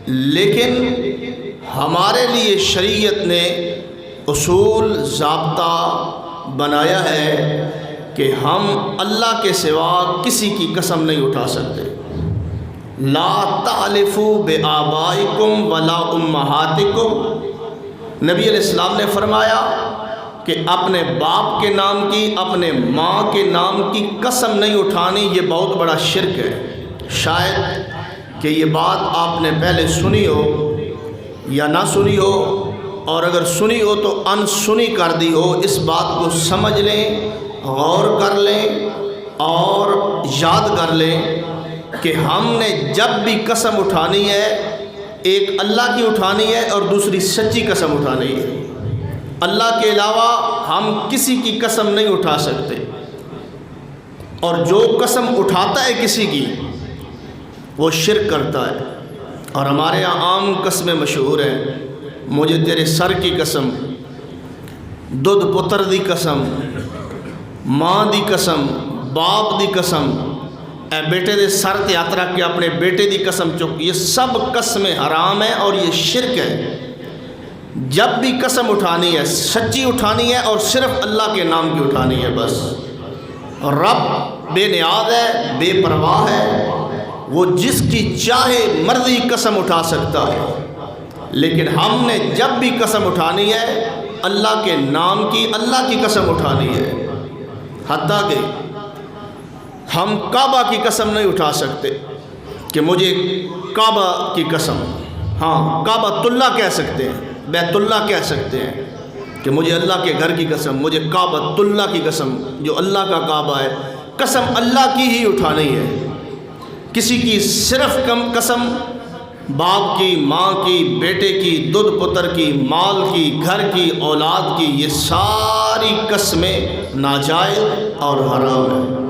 لیکن ہمارے لیے شریعت نے اصول ضابطہ بنایا ہے کہ ہم اللہ کے سوا کسی کی قسم نہیں اٹھا سکتے۔ لا تحلفوا بآبائکم ولا امہاتکم، نبی علیہ السلام نے فرمایا کہ اپنے باپ کے نام کی، اپنے ماں کے نام کی قسم نہیں اٹھانی، یہ بہت بڑا شرک ہے۔ شاید کہ یہ بات آپ نے پہلے سنی ہو یا نہ سنی ہو، اور اگر سنی ہو تو ان سنی کر دی ہو۔ اس بات کو سمجھ لیں، غور کر لیں اور یاد کر لیں کہ ہم نے جب بھی قسم اٹھانی ہے، ایک اللہ کی اٹھانی ہے اور دوسری سچی قسم اٹھانی ہے۔ اللہ کے علاوہ ہم کسی کی قسم نہیں اٹھا سکتے، اور جو قسم اٹھاتا ہے کسی کی وہ شرک کرتا ہے۔ اور ہمارے یہاں عام قسمیں مشہور ہیں، مجھے تیرے سر کی قسم، دودھ پتر دی قسم، ماں دی قسم، باپ دی قسم، اے بیٹے دے سر تے ہاتھ رکھ کے اپنے بیٹے دی قسم چک، یہ سب قسمیں حرام ہیں اور یہ شرک ہے۔ جب بھی قسم اٹھانی ہے سچی اٹھانی ہے اور صرف اللہ کے نام کی اٹھانی ہے بس۔ رب بے نیاز ہے، بے پرواہ ہے، وہ جس کی چاہے مرضی قسم اٹھا سکتا ہے، لیکن ہم نے جب بھی قسم اٹھانی ہے اللہ کے نام کی، اللہ کی قسم اٹھانی ہے۔ حتیٰ کہ ہم کعبہ کی قسم نہیں اٹھا سکتے کہ مجھے کعبہ کی قسم، ہاں کعبۃ اللہ کہہ سکتے ہیں، بیت اللہ کہہ سکتے ہیں کہ مجھے اللہ کے گھر کی قسم، مجھے کعبۃ اللہ کی قسم، جو اللہ کا کعبہ ہے، قسم اللہ کی ہی اٹھانی ہے۔ کسی کی صرف قسم باپ کی، ماں کی، بیٹے کی، دودھ پتر کی، مال کی، گھر کی، اولاد کی، یہ ساری قسمیں ناجائز اور حرام ہیں۔